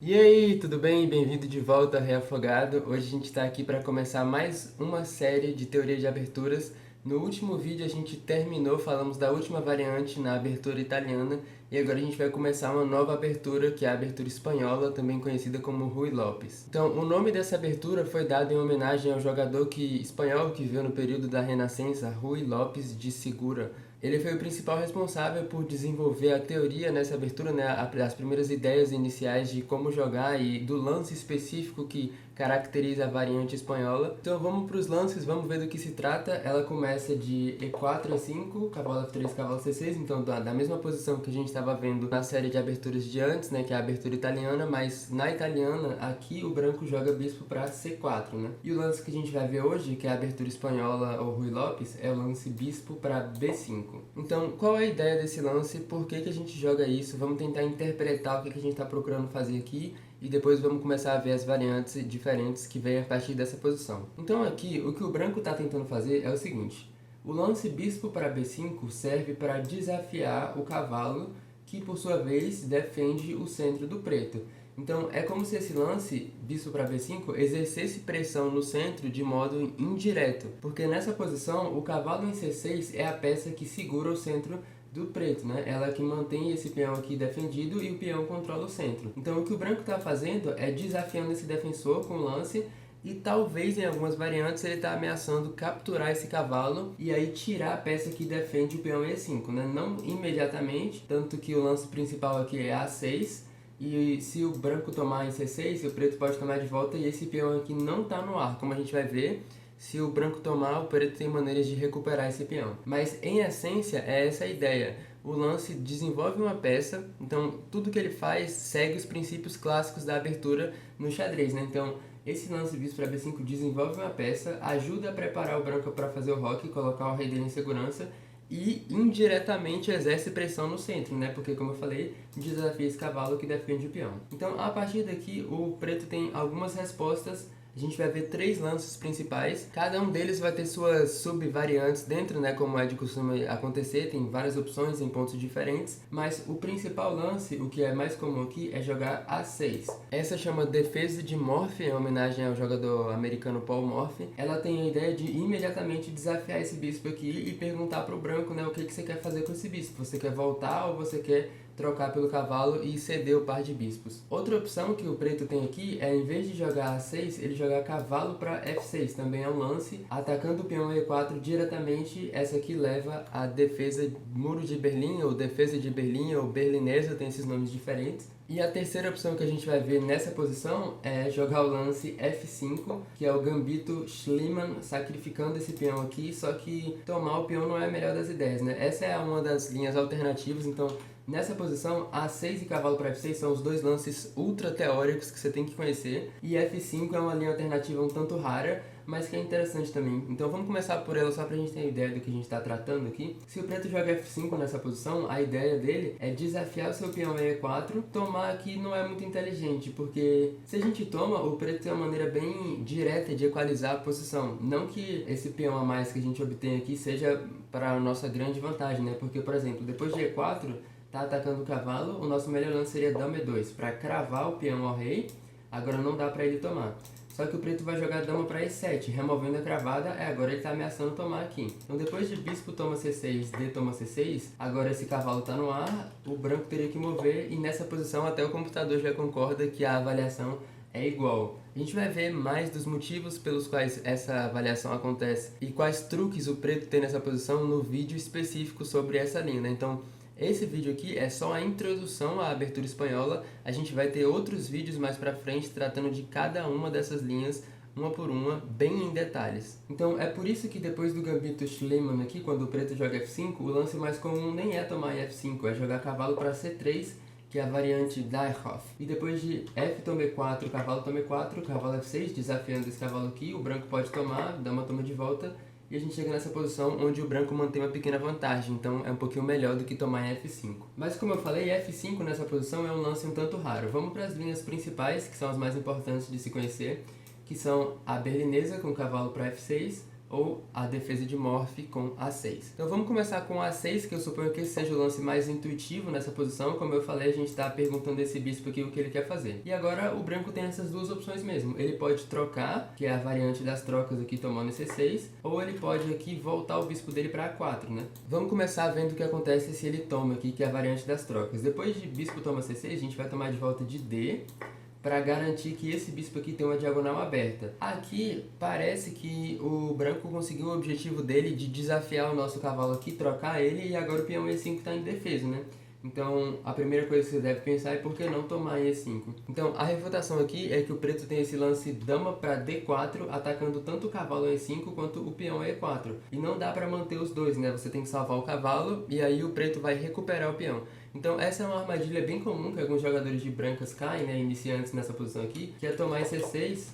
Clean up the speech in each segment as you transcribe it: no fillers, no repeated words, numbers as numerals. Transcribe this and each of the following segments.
E aí, tudo bem? Bem-vindo de volta ao Reafogado. Hoje a gente está aqui para começar mais uma série de teoria de aberturas. No último vídeo a gente terminou, falamos da última variante na abertura italiana e agora a gente vai começar uma nova abertura, que é a abertura espanhola, também conhecida como Ruy Lopes. Então, o nome dessa abertura foi dado em homenagem ao jogador espanhol que viveu no período da Renascença, Ruy Lopes de Segura. Ele foi o principal responsável por desenvolver a teoria nessa abertura, né, as primeiras ideias iniciais de como jogar e do lance específico que caracteriza a variante espanhola. Então vamos para os lances, vamos ver do que se trata. Ela começa de E4, E5, cavalo F3, cavalo C6, então da mesma posição que a gente estava vendo na série de aberturas de antes, né, que é a abertura italiana, mas na italiana, aqui o branco joga bispo para C4, né? E o lance que a gente vai ver hoje, que é a abertura espanhola ou Ruy Lopes, é o lance bispo para B5. Então, qual é a ideia desse lance? Por que a gente joga isso? Vamos tentar interpretar o que a gente está procurando fazer aqui e depois vamos começar a ver as variantes diferentes que vêm a partir dessa posição. Então aqui, o que o branco está tentando fazer é o seguinte: o lance bispo para B5 serve para desafiar o cavalo, que por sua vez defende o centro do preto. Então é como se esse lance, bispo para B5, exercesse pressão no centro de modo indireto, porque nessa posição o cavalo em C6 é a peça que segura o centro do preto, né? Ela que mantém esse peão aqui defendido e o peão controla o centro. Então o que o branco está fazendo é desafiando esse defensor com o lance e talvez em algumas variantes ele está ameaçando capturar esse cavalo e aí tirar a peça que defende o peão E5, né? Não imediatamente, tanto que o lance principal aqui é A6, e se o branco tomar em C6, o preto pode tomar de volta e esse peão aqui não está no ar, como a gente vai ver. Se o branco tomar, o preto tem maneiras de recuperar esse peão. Mas em essência é essa a ideia. O lance desenvolve uma peça, então tudo que ele faz segue os princípios clássicos da abertura no xadrez, né? Então esse lance bispo para B5 desenvolve uma peça, ajuda a preparar o branco para fazer o roque, colocar o rei dele em segurança e indiretamente exerce pressão no centro, né? Porque, como eu falei, desafia esse cavalo que defende o peão. Então, a partir daqui, o preto tem algumas respostas. A gente vai ver 3 lances principais. Cada um deles vai ter suas subvariantes dentro, né? Como é de costume acontecer, tem várias opções em pontos diferentes. Mas o principal lance, o que é mais comum aqui, é jogar A6. Essa chama defesa de Morphy, em homenagem ao jogador americano Paul Morphy. Ela tem a ideia de imediatamente desafiar esse bispo aqui e perguntar para o branco, né, o que você quer fazer com esse bispo. Você quer voltar ou você quer trocar pelo cavalo e ceder o par de bispos. Outra opção que o preto tem aqui é, em vez de jogar A6, ele jogar cavalo para F6, também é um lance, atacando o peão E4 diretamente. Essa aqui leva a defesa muro de Berlim, ou defesa de Berlim, ou berlinesa, tem esses nomes diferentes. E a terceira opção que a gente vai ver nessa posição é jogar o lance F5, que é o gambito Schliemann, sacrificando esse peão aqui, só que tomar o peão não é a melhor das ideias, né? Essa é uma das linhas alternativas, então nessa posição, A6 e cavalo para F6 são os dois lances ultra teóricos que você tem que conhecer, e F5 é uma linha alternativa um tanto rara, mas que é interessante também. Então vamos começar por ela só pra gente ter ideia do que a gente está tratando aqui. Se o preto joga F5 nessa posição, a ideia dele é desafiar o seu peão E4. Tomar aqui não é muito inteligente, porque se a gente toma, o preto tem uma maneira bem direta de equalizar a posição. Não que esse peão a mais que a gente obtém aqui seja para a nossa grande vantagem, né? Porque, por exemplo, depois de E4, tá atacando o cavalo, o nosso melhor lance seria dama E2, para cravar o peão ao rei. Agora não dá para ele tomar. Só que o preto vai jogar dama para E7, removendo a cravada, agora ele está ameaçando tomar aqui. Então depois de bispo toma C6, D toma C6, agora esse cavalo está no ar, o branco teria que mover, e nessa posição até o computador já concorda que a avaliação é igual. A gente vai ver mais dos motivos pelos quais essa avaliação acontece e quais truques o preto tem nessa posição no vídeo específico sobre essa linha, né? Então, esse vídeo aqui é só a introdução à abertura espanhola. A gente vai ter outros vídeos mais pra frente tratando de cada uma dessas linhas, uma por uma, bem em detalhes. Então é por isso que depois do gambito Schliemann aqui, quando o preto joga F5, o lance mais comum nem é tomar em F5, é jogar cavalo para C3, que é a variante Deichhoff. E depois de F toma E4, cavalo toma E4, cavalo F6, desafiando esse cavalo aqui, o branco pode tomar, dama toma de volta, e a gente chega nessa posição onde o branco mantém uma pequena vantagem, então é um pouquinho melhor do que tomar em F5. Mas como eu falei, F5 nessa posição é um lance um tanto raro. Vamos para as linhas principais, que são as mais importantes de se conhecer, que são a berlinesa com cavalo para F6, ou a defesa de morph com A6. Então vamos começar com A6, que eu suponho que esse seja o lance mais intuitivo nessa posição. Como eu falei, a gente está perguntando a esse bispo aqui o que ele quer fazer. E agora o branco tem essas duas opções mesmo. Ele pode trocar, que é a variante das trocas aqui tomando C6, ou ele pode aqui voltar o bispo dele para A4, né? Vamos começar vendo o que acontece se ele toma aqui, que é a variante das trocas. Depois de bispo toma C6, a gente vai tomar de volta de D, para garantir que esse bispo aqui tem uma diagonal aberta. Aqui parece que o branco conseguiu o objetivo dele de desafiar o nosso cavalo aqui, trocar ele, e agora o peão E5 está indefeso, né? Então, a primeira coisa que você deve pensar é por que não tomar em E5. Então, a refutação aqui é que o preto tem esse lance dama para D4, atacando tanto o cavalo em E5 quanto o peão em E4. E não dá para manter os dois, né? Você tem que salvar o cavalo e aí o preto vai recuperar o peão. Então, essa é uma armadilha bem comum que alguns jogadores de brancas caem, né, iniciantes nessa posição aqui, que é tomar em C6,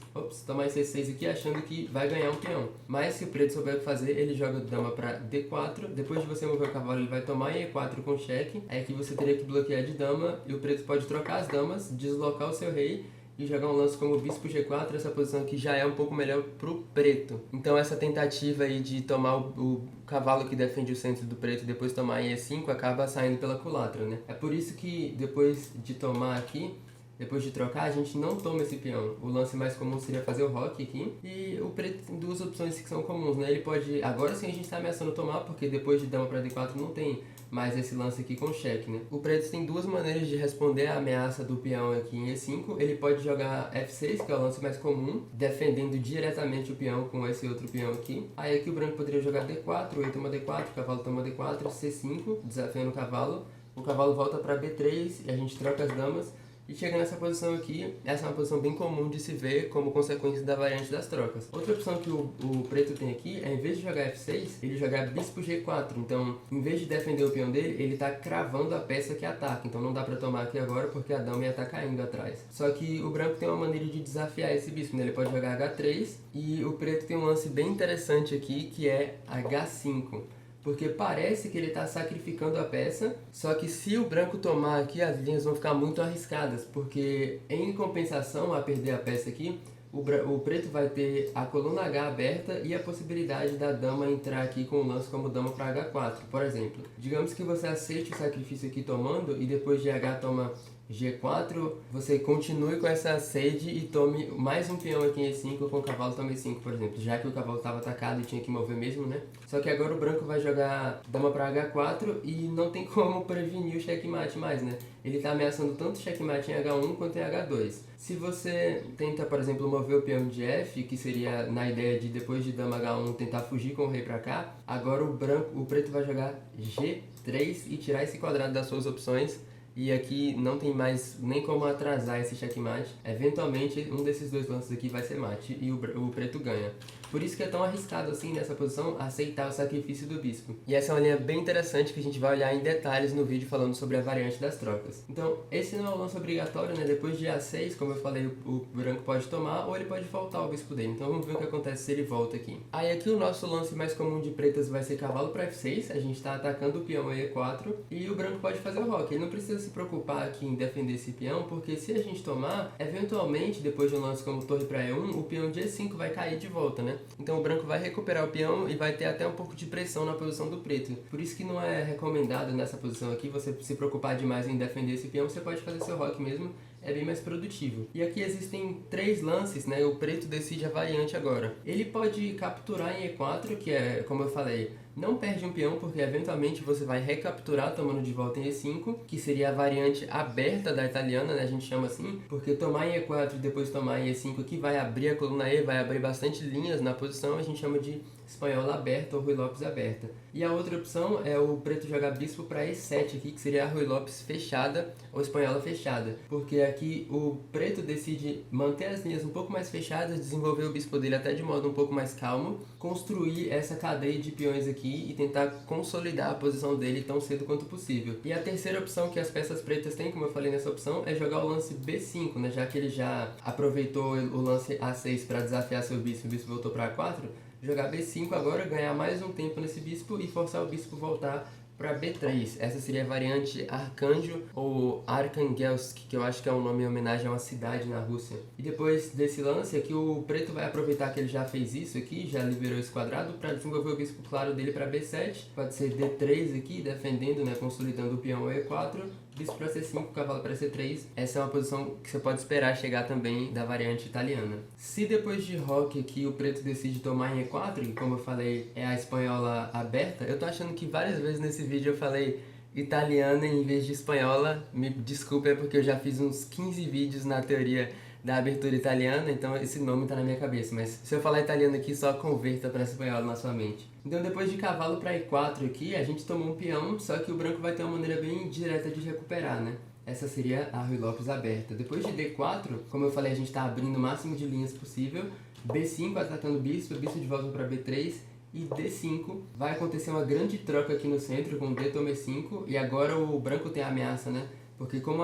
tomar em C6 aqui achando que vai ganhar um peão. Mas se o preto souber o que fazer, ele joga dama para D4, depois de você mover o cavalo ele vai tomar em E4 com cheque, aí aqui você teria que bloquear de dama, e o preto pode trocar as damas, deslocar o seu rei, e jogar um lance como bispo G4, essa posição aqui já é um pouco melhor pro preto. Então essa tentativa aí de tomar o cavalo que defende o centro do preto e depois tomar em E5 acaba saindo pela culatra, né? É por isso que depois de tomar aqui, depois de trocar, a gente não toma esse peão. O lance mais comum seria fazer o roque aqui. E o preto tem duas opções que são comuns, né? Ele pode... Agora sim a gente está ameaçando tomar, porque depois de dama para D4 não tem mais esse lance aqui com cheque, né? O preto tem duas maneiras de responder à ameaça do peão aqui em E5. Ele pode jogar F6, que é o lance mais comum, defendendo diretamente o peão com esse outro peão aqui. Aí aqui o branco poderia jogar D4, o rei toma D4, o cavalo toma D4, C5, desafiando o cavalo. O cavalo volta para B3 e a gente troca as damas. E chega nessa posição aqui, essa é uma posição bem comum de se ver como consequência da variante das trocas. Outra opção que o preto tem aqui é, em vez de jogar F6, ele jogar bispo G4. Então, em vez de defender o peão dele, ele está cravando a peça que ataca. Então não dá para tomar aqui agora porque a dama ia estar caindo atrás. Só que o branco tem uma maneira de desafiar esse bispo, né? Ele pode jogar H3 e o preto tem um lance bem interessante aqui que é H5. Porque parece que ele está sacrificando a peça, só que se o branco tomar aqui, as linhas vão ficar muito arriscadas, porque em compensação a perder a peça aqui, o preto vai ter a coluna H aberta e a possibilidade da dama entrar aqui com o lance como dama para H4, por exemplo. Digamos que você aceite o sacrifício aqui tomando e depois de H toma G4, você continue com essa sede e tome mais um peão aqui em E5 com o cavalo toma E5, por exemplo, já que o cavalo estava atacado e tinha que mover mesmo, né? Só que agora o branco vai jogar dama para H4 e não tem como prevenir o checkmate mais, né? Ele está ameaçando tanto o checkmate em H1 quanto em H2. Se você tenta, por exemplo, mover o peão de F, que seria na ideia de depois de dama H1 tentar fugir com o rei para cá, agora o preto vai jogar G3 e tirar esse quadrado das suas opções. E aqui não tem mais nem como atrasar esse checkmate. Eventualmente, um desses dois lances aqui vai ser mate e o preto ganha. Por isso que é tão arriscado assim nessa posição aceitar o sacrifício do bispo. E essa é uma linha bem interessante que a gente vai olhar em detalhes no vídeo falando sobre a variante das trocas. Então, esse não é um lance obrigatório, né? Depois de A6, como eu falei, o branco pode tomar ou ele pode voltar o bispo dele. Então vamos ver o que acontece se ele volta aqui. Aí aqui o nosso lance mais comum de pretas vai ser cavalo para F6. A gente está atacando o peão em E4 e o branco pode fazer o roque. Ele não precisa se preocupar aqui em defender esse peão, porque se a gente tomar, eventualmente, depois de um lance como torre para E1, o peão de E5 vai cair de volta, né? Então o branco vai recuperar o peão e vai ter até um pouco de pressão na posição do preto. Por isso que não é recomendado nessa posição aqui você se preocupar demais em defender esse peão, você pode fazer seu roque mesmo, é bem mais produtivo. E aqui existem três lances, né? O preto decide a variante agora. Ele pode capturar em E4, que é, como eu falei, não perde um peão, porque eventualmente você vai recapturar tomando de volta em E5, que seria a variante aberta da italiana, né? A gente chama assim, porque tomar em E4 e depois tomar em E5 aqui vai abrir a coluna E, vai abrir bastante linhas na posição, a gente chama de espanhola aberta ou Ruy Lopes aberta. E a outra opção é o preto jogar bispo para E7 aqui, que seria a Ruy Lopes fechada ou espanhola fechada, porque aqui o preto decide manter as linhas um pouco mais fechadas, desenvolver o bispo dele até de modo um pouco mais calmo, construir essa cadeia de peões aqui e tentar consolidar a posição dele tão cedo quanto possível. E a terceira opção que as peças pretas têm, como eu falei nessa opção, é jogar o lance B5, né? Já que ele já aproveitou o lance A6 para desafiar seu bispo, o bispo voltou para A4, jogar B5 agora, ganhar mais um tempo nesse bispo e forçar o bispo voltar para B3. Essa seria a variante Arcanjo ou Arkhangelsk, que eu acho que é um nome em homenagem a uma cidade na Rússia. E depois desse lance aqui, o preto vai aproveitar que ele já fez isso aqui, já liberou esse quadrado, para desenvolver o bispo claro dele para B7. Pode ser D3 aqui, defendendo, né, consolidando o peão E4. Bispo para C5, cavalo para C3. Essa é uma posição que você pode esperar chegar também da variante italiana. Se depois de roque aqui o preto decide tomar em E4, e como eu falei é a espanhola aberta, eu tô achando que várias vezes nesse vídeo eu falei italiana em vez de espanhola. Me desculpa, é porque eu já fiz uns 15 vídeos na teoria da abertura italiana, então esse nome tá na minha cabeça, mas se eu falar italiano aqui, só converta para espanhol na sua mente. Então depois de cavalo para E4 aqui, a gente tomou um peão, só que o branco vai ter uma maneira bem direta de recuperar, né? Essa seria a Ruy Lopes aberta. Depois de D4, como eu falei, a gente está abrindo o máximo de linhas possível. B5 atacando o bispo de volta para B3 e D5. Vai acontecer uma grande troca aqui no centro com D toma E5 e agora o branco tem a ameaça, né? Porque como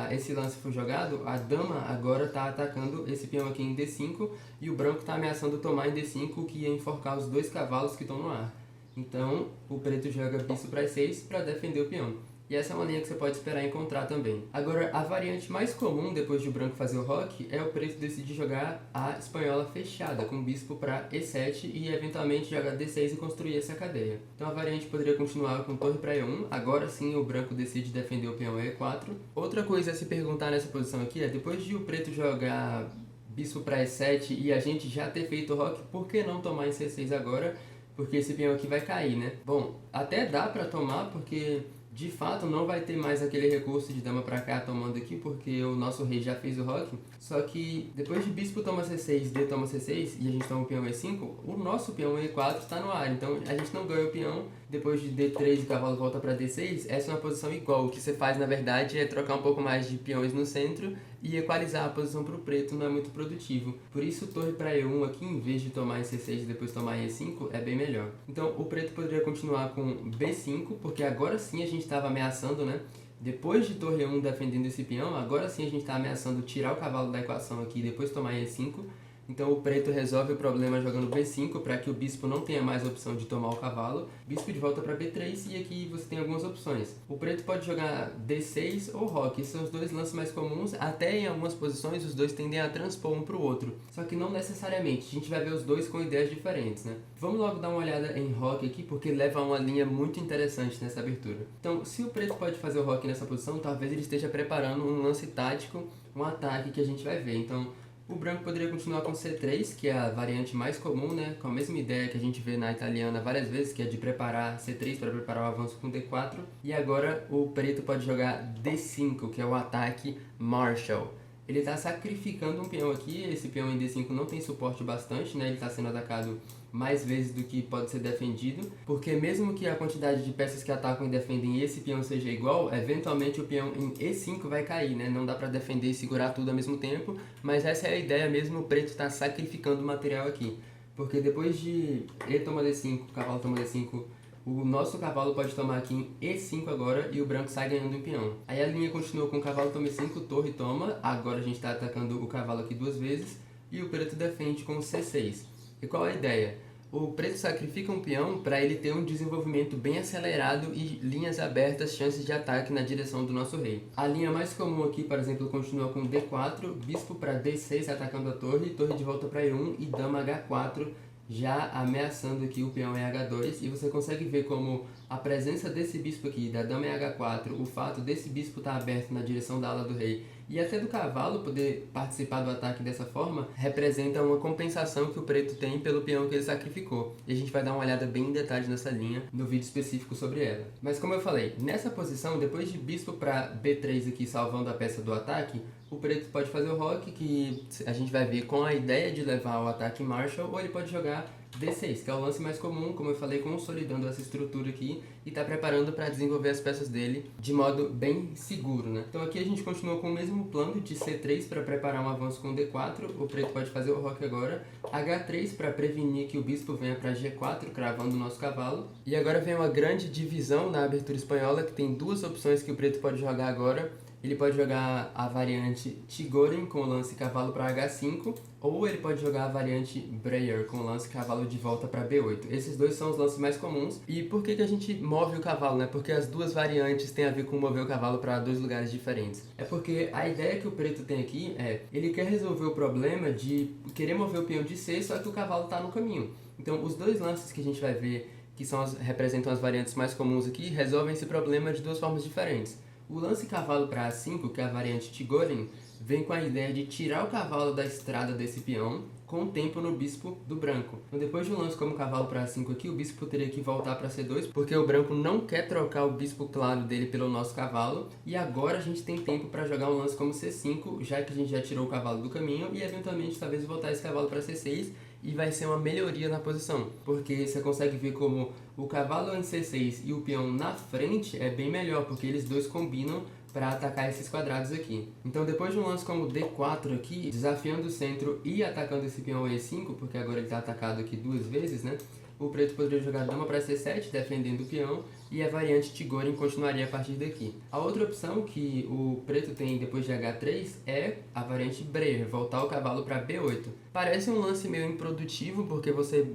esse lance foi jogado, a dama agora está atacando esse peão aqui em D5 e o branco está ameaçando tomar em D5, o que ia enforcar os dois cavalos que estão no ar. Então o preto joga bispo para E6 para defender o peão. E essa é uma linha que você pode esperar encontrar também. Agora, a variante mais comum depois de o branco fazer o roque é o preto decidir jogar a espanhola fechada, com bispo para E7 e eventualmente jogar D6 e construir essa cadeia. Então a variante poderia continuar com torre para E1, agora sim o branco decide defender o peão E4. Outra coisa a se perguntar nessa posição aqui é, depois de o preto jogar bispo para E7 e a gente já ter feito o roque, por que não tomar em C6 agora? Porque esse peão aqui vai cair, né? Bom, até dá para tomar porque de fato não vai ter mais aquele recurso de dama pra cá tomando aqui, porque o nosso rei já fez o roque. Só que depois de bispo toma C6, D toma C6 e a gente toma o peão E5, o nosso peão E4 está no ar. Então a gente não ganha o peão. Depois de D3 e o cavalo volta para D6, essa é uma posição igual. O que você faz na verdade é trocar um pouco mais de peões no centro e equalizar a posição para o preto, não é muito produtivo. Por isso torre para E1 aqui, em vez de tomar em C6 e depois tomar em E5, é bem melhor. Então o preto poderia continuar com B5, porque agora sim a gente estava ameaçando, né? Depois de torre 1 defendendo esse peão, agora sim a gente está ameaçando tirar o cavalo da equação aqui e depois tomar em E5. Então o preto resolve o problema jogando B5 para que o bispo não tenha mais a opção de tomar o cavalo. Bispo de volta para B3 e aqui você tem algumas opções. O preto pode jogar D6 ou roque. Esses são os dois lances mais comuns. Até em algumas posições os dois tendem a transpor um para o outro. Só que não necessariamente. A gente vai ver os dois com ideias diferentes, né? Vamos logo dar uma olhada em roque aqui porque leva a uma linha muito interessante nessa abertura. Então se o preto pode fazer o roque nessa posição, talvez ele esteja preparando um lance tático, um ataque que a gente vai ver. Então o branco poderia continuar com C3, que é a variante mais comum, né? Com a mesma ideia que a gente vê na italiana várias vezes, que é de preparar C3 para preparar o avanço com D4. E agora o preto pode jogar D5, que é o ataque Marshall. Ele está sacrificando um peão aqui, esse peão em D5 não tem suporte bastante, né? Ele está sendo atacado mais vezes do que pode ser defendido, porque mesmo que a quantidade de peças que atacam e defendem esse peão seja igual, eventualmente o peão em E5 vai cair, né? Não dá para defender e segurar tudo ao mesmo tempo, mas essa é a ideia mesmo, o preto está sacrificando o material aqui, porque depois de E toma D5, cavalo toma D5, o nosso cavalo pode tomar aqui em E5 agora e o branco sai ganhando um peão. Aí a linha continua com o cavalo toma E5, torre toma, agora a gente está atacando o cavalo aqui duas vezes e o preto defende com C6. E qual a ideia? O preto sacrifica um peão para ele ter um desenvolvimento bem acelerado e linhas abertas, chances de ataque na direção do nosso rei. A linha mais comum aqui, por exemplo, continua com D4, bispo para D6 atacando a torre, torre de volta para E1 e dama H4 já ameaçando aqui o peão em H2, e você consegue ver como a presença desse bispo aqui, da dama em H4, o fato desse bispo estar aberto na direção da ala do rei e até do cavalo poder participar do ataque dessa forma, representa uma compensação que o preto tem pelo peão que ele sacrificou. E a gente vai dar uma olhada bem em detalhes nessa linha no vídeo específico sobre ela. Mas como eu falei, nessa posição, depois de bispo para B3 aqui salvando a peça do ataque, o preto pode fazer o roque, que a gente vai ver com a ideia de levar o ataque Marshall, ou ele pode jogar D6, que é o lance mais comum, como eu falei, consolidando essa estrutura aqui e está preparando para desenvolver as peças dele de modo bem seguro, né? Então aqui a gente continua com o mesmo plano de C3 para preparar um avanço com D4, o preto pode fazer o roque agora, H3 para prevenir que o bispo venha para G4, cravando o nosso cavalo, e agora vem uma grande divisão na abertura espanhola, que tem duas opções que o preto pode jogar agora. ele pode jogar a variante Tigorin com o lance cavalo para H5, ou ele pode jogar a variante Breyer com o lance cavalo de volta para B8. Esses dois são os lances mais comuns. E por que a gente move o cavalo, né? Porque as duas variantes têm a ver com mover o cavalo para dois lugares diferentes. É porque a ideia que o preto tem aqui é, ele quer resolver o problema de querer mover o peão de C, só que o cavalo está no caminho. Então os dois lances que a gente vai ver, que representam as variantes mais comuns aqui, resolvem esse problema de duas formas diferentes. O lance cavalo para A5, que é a variante Tigorin, vem com a ideia de tirar o cavalo da estrada desse peão com o tempo no bispo do branco. Então depois de um lance como cavalo para A5 aqui, o bispo teria que voltar para C2, porque o branco não quer trocar o bispo claro dele pelo nosso cavalo, e agora a gente tem tempo para jogar um lance como C5, já que a gente já tirou o cavalo do caminho, e eventualmente talvez voltar esse cavalo para C6, e vai ser uma melhoria na posição, porque você consegue ver como o cavalo em C6 e o peão na frente é bem melhor, porque eles dois combinam para atacar esses quadrados aqui. Então depois de um lance como D4 aqui, desafiando o centro e atacando esse peão E5, porque agora ele está atacado aqui duas vezes, né? O preto poderia jogar dama para C7, defendendo o peão, e a variante Tigorin continuaria a partir daqui. A outra opção que o preto tem depois de H3 é a variante Breyer, voltar o cavalo para B8. Parece um lance meio improdutivo, porque você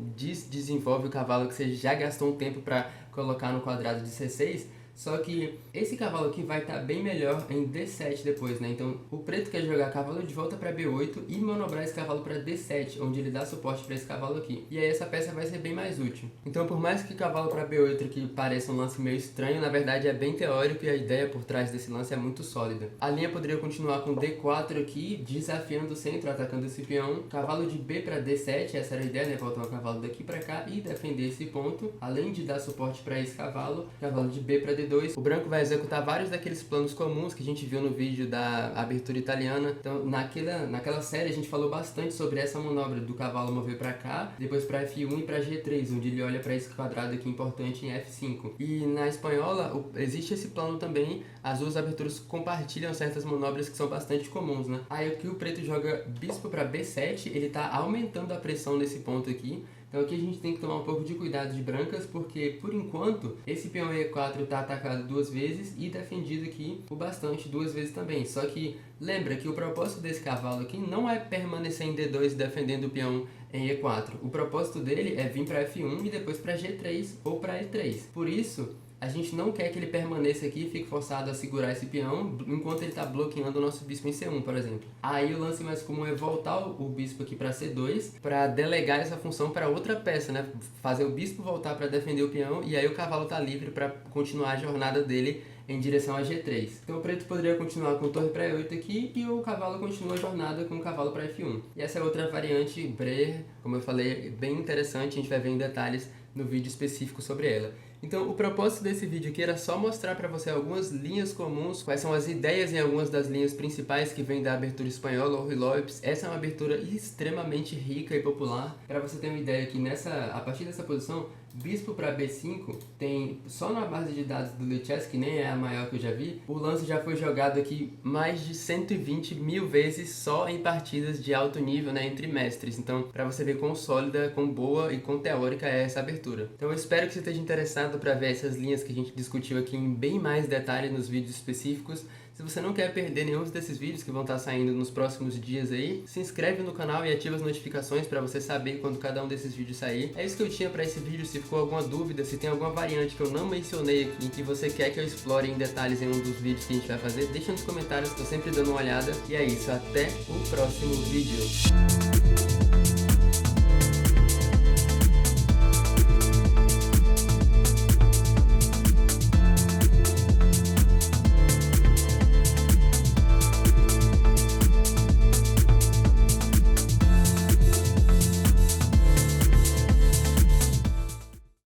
desenvolve o cavalo que você já gastou um tempo para colocar no quadrado de C6, só que esse cavalo aqui vai estar bem melhor em D7 depois, né? Então o preto quer jogar cavalo de volta para B8 e manobrar esse cavalo para D7, onde ele dá suporte para esse cavalo aqui. E aí essa peça vai ser bem mais útil. Então por mais que cavalo para B8 aqui pareça um lance meio estranho, na verdade é bem teórico e a ideia por trás desse lance é muito sólida. A linha poderia continuar com D4 aqui, desafiando o centro, atacando esse peão. Cavalo de B para D7, essa era a ideia, né? Voltar o cavalo daqui para cá e defender esse ponto. Além de dar suporte para esse cavalo, cavalo de B para D2. O branco vai executar vários daqueles planos comuns que a gente viu no vídeo da abertura italiana. Então, naquela série a gente falou bastante sobre essa manobra do cavalo mover para cá, depois para F1 e para G3, onde ele olha para esse quadrado aqui importante em F5. E na espanhola existe esse plano também, as duas aberturas compartilham certas manobras que são bastante comuns, né? Aí aqui o preto joga bispo para B7, ele está aumentando a pressão nesse ponto aqui. Então aqui a gente tem que tomar um pouco de cuidado de brancas, porque por enquanto esse peão E4 está atacado duas vezes e defendido aqui por bastante duas vezes também. Só que lembra que o propósito desse cavalo aqui não é permanecer em D2 defendendo o peão em E4. O propósito dele é vir para F1 e depois para G3 ou para E3. Por isso, a gente não quer que ele permaneça aqui e fique forçado a segurar esse peão enquanto ele está bloqueando o nosso bispo em C1, por exemplo. Aí o lance mais comum é voltar o bispo aqui para C2 para delegar essa função para outra peça, né? Fazer o bispo voltar para defender o peão e aí o cavalo está livre para continuar a jornada dele em direção a G3. Então o preto poderia continuar com torre para E8 aqui e o cavalo continua a jornada com o cavalo para F1. E essa é outra variante Breyer, como eu falei, bem interessante, a gente vai ver em detalhes no vídeo específico sobre ela. Então o propósito desse vídeo aqui era só mostrar para você algumas linhas comuns, quais são as ideias em algumas das linhas principais que vêm da abertura espanhola ou Ruy-Lopes. Essa é uma abertura extremamente rica e popular. Para você ter uma ideia que a partir dessa posição, bispo para B5 tem, só na base de dados do Lichess, que nem é a maior que eu já vi, o lance já foi jogado aqui mais de 120 mil vezes só em partidas de alto nível, né, entre mestres. Então, para você ver quão sólida, quão boa e quão teórica é essa abertura. Então, eu espero que você esteja interessado para ver essas linhas que a gente discutiu aqui em bem mais detalhe nos vídeos específicos. Se você não quer perder nenhum desses vídeos que vão estar saindo nos próximos dias aí, se inscreve no canal e ativa as notificações para você saber quando cada um desses vídeos sair. É isso que eu tinha para esse vídeo. Se ficou alguma dúvida, se tem alguma variante que eu não mencionei aqui, que você quer que eu explore em detalhes em um dos vídeos que a gente vai fazer, deixa nos comentários, estou sempre dando uma olhada. E é isso, até o próximo vídeo.